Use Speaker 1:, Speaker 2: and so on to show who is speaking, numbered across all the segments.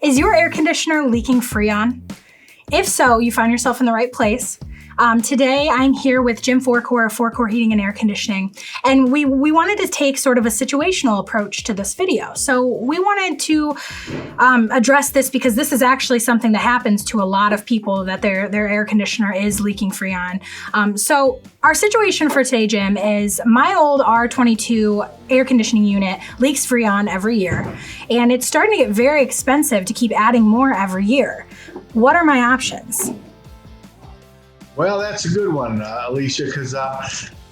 Speaker 1: Is your air conditioner leaking Freon? If so, you found yourself in the right place. Today, I'm here with Jim Forecore of Forecore Heating and Air Conditioning, and we wanted to take sort of a situational approach to this video. So we wanted to address this because this is actually something that happens to a lot of people, that their air conditioner is leaking Freon. So our situation for today, Jim, is my old R22 air conditioning unit leaks Freon every year, and it's starting to get very expensive to keep adding more every year. What are my options?
Speaker 2: Well, that's a good one, Alicia, because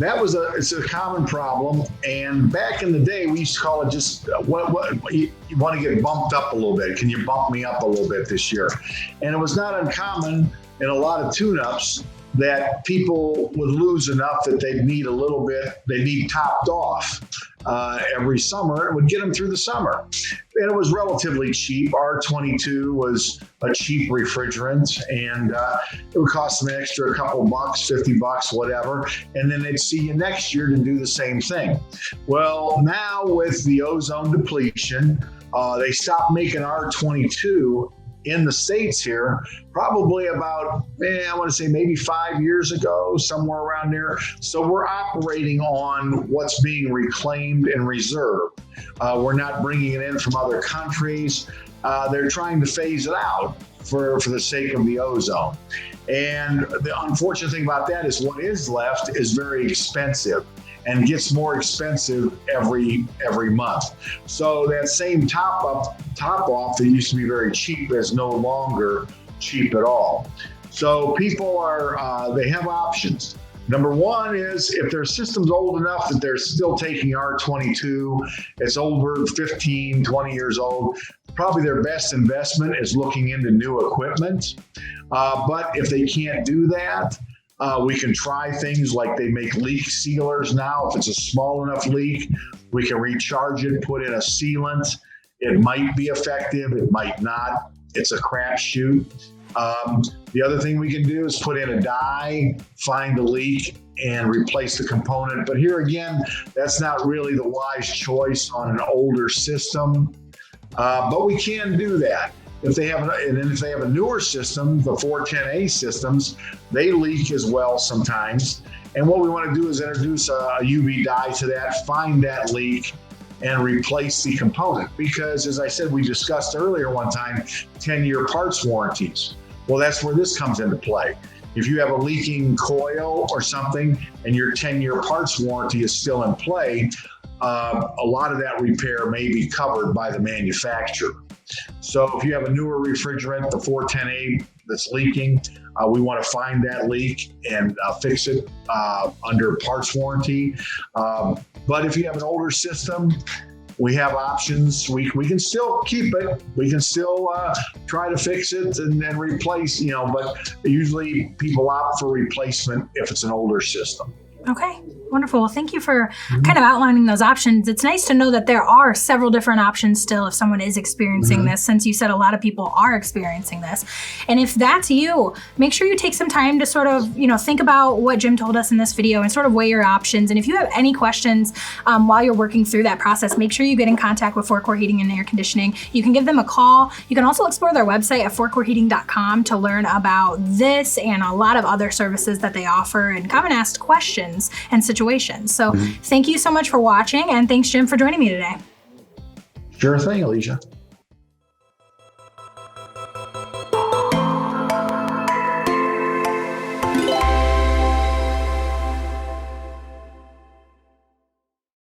Speaker 2: it's a common problem. And back in the day, we used to call it just you want to get bumped up a little bit. Can you bump me up a little bit this year? And it was not uncommon in a lot of tune-ups that people would lose enough that they'd need a little bit, they need topped off every summer. It would get them through the summer. And it was relatively cheap. R22 was a cheap refrigerant, and it would cost them an extra couple bucks, $50, whatever. And then they'd see you next year to do the same thing. Well, now with the ozone depletion, they stopped making R22 in the States here, probably about, I want to say maybe 5 years ago, somewhere around there. So we're operating on what's being reclaimed and reserved. We're not bringing it in from other countries. They're trying to phase it out for the sake of the ozone. And the unfortunate thing about that is what is left is very expensive and gets more expensive every month. So that same top off that used to be very cheap is no longer cheap at all. So people they have options. Number one is if their system's old enough that they're still taking R22, it's over 15, 20 years old, probably their best investment is looking into new equipment. But if they can't do that, we can try things like they make leak sealers now. If it's a small enough leak, we can recharge it, put in a sealant. It might be effective, it might not. It's a crapshoot. The other thing we can do is put in a dye, find the leak, and replace the component. But here again, that's not really the wise choice on an older system. But we can do that. If they have a newer system, the 410A systems, they leak as well sometimes. And what we want to do is introduce a UV dye to that, find that leak, and replace the component. Because as I said, we discussed earlier one time, 10-year parts warranties. Well, that's where this comes into play. If you have a leaking coil or something and your 10-year parts warranty is still in play, a lot of that repair may be covered by the manufacturer. So if you have a newer refrigerant, the 410A that's leaking, we want to find that leak and fix it under parts warranty. But if you have an older system, we have options. We can still keep it. We can still try to fix it and replace, but usually people opt for replacement if it's an older system.
Speaker 1: Okay, wonderful. Well, thank you for kind of outlining those options. It's nice to know that there are several different options still if someone is experiencing this, since you said a lot of people are experiencing this. And if that's you, make sure you take some time to sort of, think about what Jim told us in this video and sort of weigh your options. And if you have any questions while you're working through that process, make sure you get in contact with Forecore Heating and Air Conditioning. You can give them a call. You can also explore their website at forecoreheating.com to learn about this and a lot of other services that they offer and come and ask questions and situations. So thank you so much for watching, and thanks, Jim, for joining me today.
Speaker 2: Sure thing, Alicia.